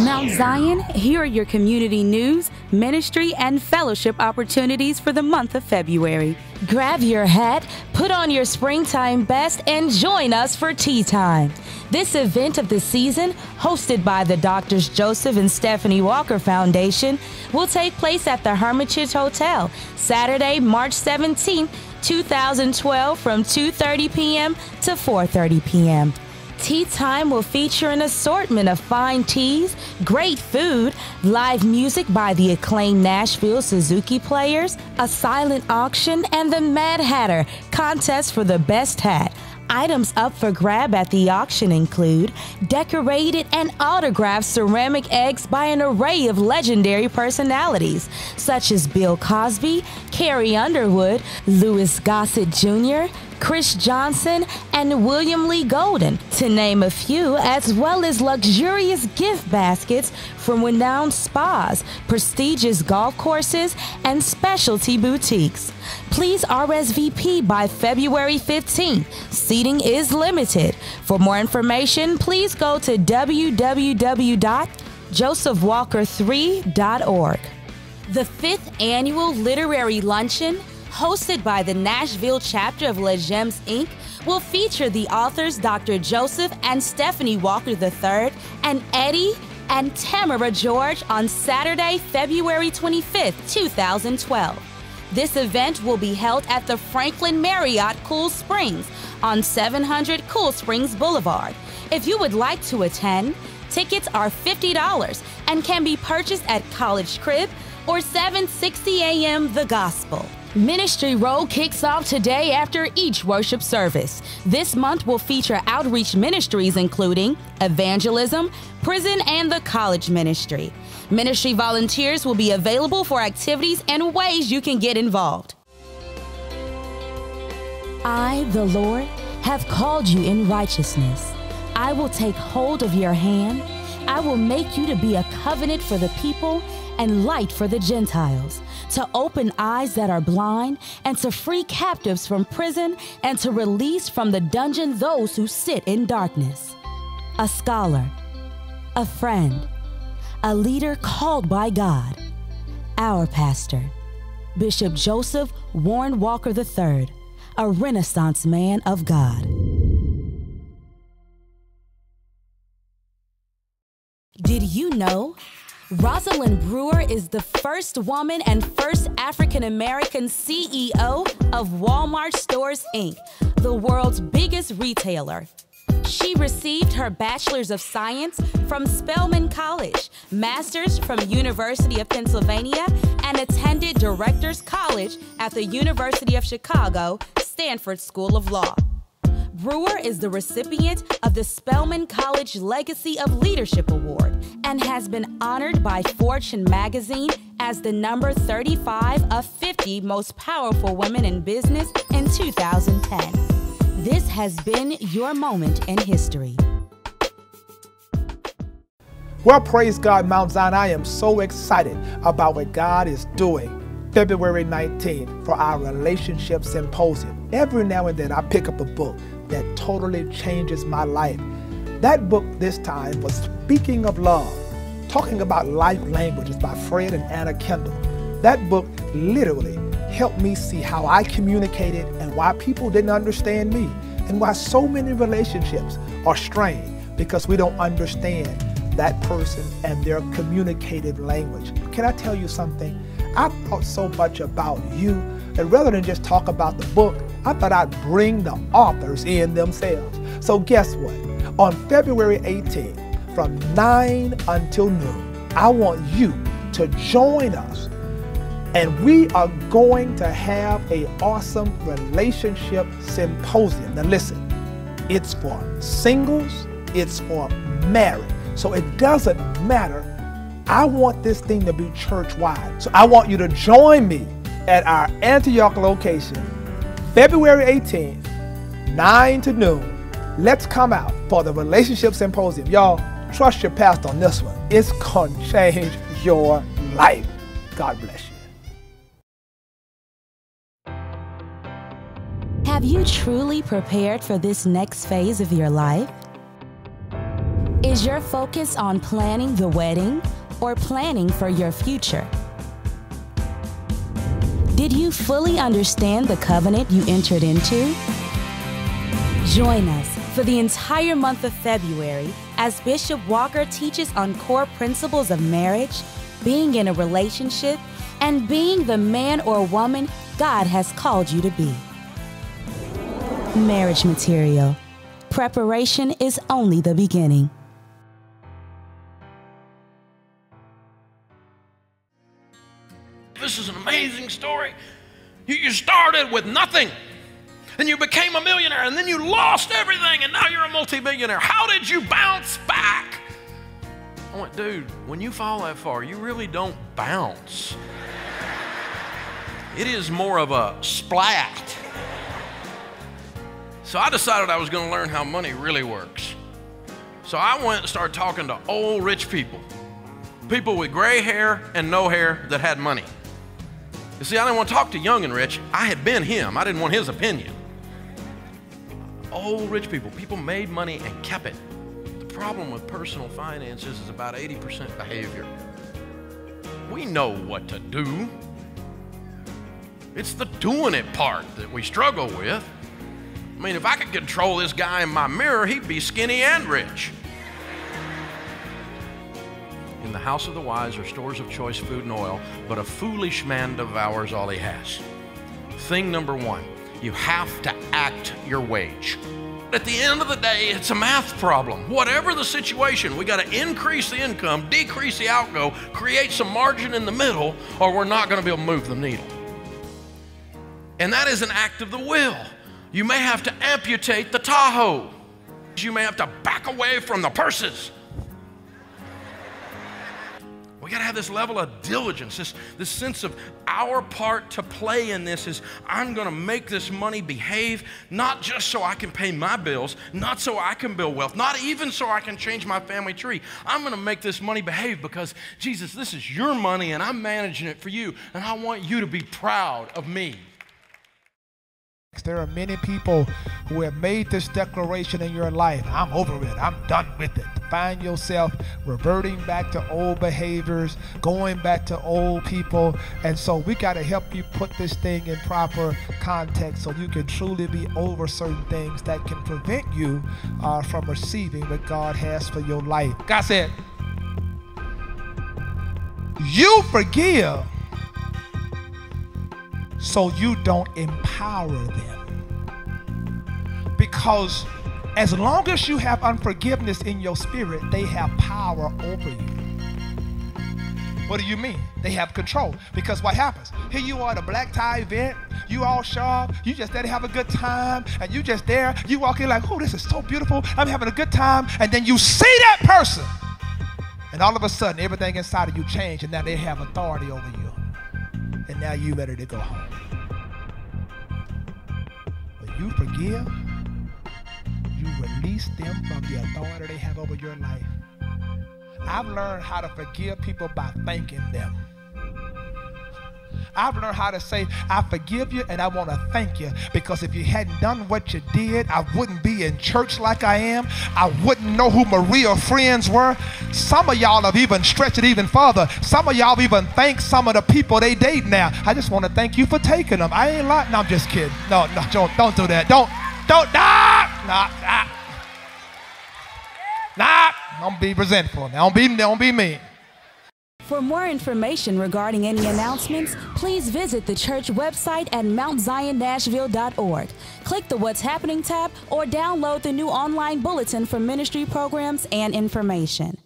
Mount Zion, here are your community news, ministry, and fellowship opportunities for the month of February. Grab your hat, put on your springtime best, and join us for Tea Time. This event of the season, hosted by the Drs. Joseph and Stephanie Walker Foundation, will take place at the Hermitage Hotel, Saturday, March 17, 2012, from 2:30 p.m. to 4:30 p.m. Tea Time will feature an assortment of fine teas, great food, live music by the acclaimed Nashville Suzuki Players, a silent auction, and the Mad Hatter contest for the best hat. Items up for grab at the auction include decorated and autographed ceramic eggs by an array of legendary personalities, such as Bill Cosby, Carrie Underwood, Louis Gossett Jr., Chris Johnson, and William Lee Golden, to name a few, as well as luxurious gift baskets from renowned spas, prestigious golf courses, and specialty boutiques. Please RSVP by February 15th. Seating is limited. For more information, please go to www.josephwalker3.org. The 5th Annual Literary Luncheon, hosted by the Nashville chapter of Les Gems, Inc., will feature the authors Dr. Joseph and Stephanie Walker III and Eddie and Tamara George on Saturday, February 25th, 2012. This event will be held at the Franklin Marriott Cool Springs on 700 Cool Springs Boulevard. If you would like to attend, tickets are $50 and can be purchased at College Crib or 760 AM The Gospel. Ministry Roll kicks off today after each worship service. This month will feature outreach ministries including evangelism, prison, and the college ministry. Ministry volunteers will be available for activities and ways you can get involved. I, the Lord, have called you in righteousness. I will take hold of your hand. I will make you to be a covenant for the people and light for the Gentiles, to open eyes that are blind, and to free captives from prison, and to release from the dungeon those who sit in darkness. A scholar, a friend, a leader called by God. Our pastor, Bishop Joseph Warren Walker III, a Renaissance man of God. Did you know Rosalind Brewer is the first woman and first African-American CEO of Walmart Stores, Inc., the world's biggest retailer? She received her Bachelor's of Science from Spelman College, Master's from University of Pennsylvania, and attended Director's College at the University of Chicago, Stanford School of Law. Brewer is the recipient of the Spelman College Legacy of Leadership Award and has been honored by Fortune magazine as the number 35 of 50 most powerful women in business in 2010. This has been your moment in history. Well, praise God, Mount Zion. I am so excited about what God is doing February 19th for our Relationship Symposium. Every now and then I pick up a book that totally changes my life. That book this time was Speaking of Love, Talking About Life Languages by Fred and Anna Kendall. That book literally helped me see how I communicated and why people didn't understand me and why so many relationships are strained because we don't understand that person and their communicative language. Can I tell you something? I thought so much about you that rather than just talk about the book, I thought I'd bring the authors in themselves. So guess what? On February 18th, from 9 until noon, I want you to join us. And we are going to have an awesome relationship symposium. Now listen, it's for singles, it's for married. So it doesn't matter. I want this thing to be church-wide. So I want you to join me at our Antioch location, February 18th, 9 to noon. Let's come out for the Relationship Symposium. Y'all, trust your pastor on this one. It's going to change your life. God bless you. Have you truly prepared for this next phase of your life? Is your focus on planning the wedding or planning for your future? Did you fully understand the covenant you entered into? Join us for the entire month of February as Bishop Walker teaches on core principles of marriage, being in a relationship, and being the man or woman God has called you to be. Marriage material. Preparation is only the beginning. This is an amazing story. You started with nothing, and you became a millionaire, and then you lost everything, and now you're a multi-millionaire. How did you bounce back? I went, dude, when you fall that far, you really don't bounce. It is more of a splat. So I decided I was going to learn how money really works. So I went and started talking to old rich people, people with gray hair and no hair that had money. You see, I didn't want to talk to young and rich. I had been him. I didn't want his opinion. Old rich people, people made money and kept it. The problem with personal finances is about 80% behavior. We know what to do. It's the doing it part that we struggle with. I mean, if I could control this guy in my mirror, he'd be skinny and rich. In the house of the wise are stores of choice food and oil, but a foolish man devours all he has. Thing number one, you have to act your wage. At the end of the day, it's a math problem. Whatever the situation, we got to increase the income, decrease the outgo, create some margin in the middle, or we're not going to be able to move the needle. And that is an act of the will. You may have to amputate the Tahoe. You may have to back away from the purses. We got to have this level of diligence, this sense of our part to play in this is I'm going to make this money behave, not just so I can pay my bills, not so I can build wealth, not even so I can change my family tree. I'm going to make this money behave because, Jesus, this is your money and I'm managing it for you, and I want you to be proud of me. There are many people who have made this declaration in your life. I'm over it. I'm done with it. Find yourself reverting back to old behaviors, going back to old people. And so we got to help you put this thing in proper context so you can truly be over certain things that can prevent you from receiving what God has for your life. God said, you forgive so you don't empower them. Because as long as you have unforgiveness in your spirit, they have power over you. What do you mean? They have control. Because what happens? Here you are at a black tie event, you all sharp, you just there to have a good time, and you just there, you walk in like, oh, this is so beautiful, I'm having a good time, and then you see that person, and all of a sudden, everything inside of you changed, and now they have authority over you. And now you ready to go home. When you forgive, you release them from the authority they have over your life. I've learned how to forgive people by thanking them. I've learned how to say, I forgive you and I want to thank you, because if you hadn't done what you did, I wouldn't be in church like I am. I wouldn't know who my real friends were. Some of y'all have even stretched it even further. Some of y'all even thanked some of the people they date now. I just want to thank you for taking them. I ain't lying. No, I'm just kidding. No, don't do that. Don't be resentful. Don't be mean. For more information regarding any announcements, please visit the church website at mountzionNashville.org. Click the What's Happening tab or download the new online bulletin for ministry programs and information.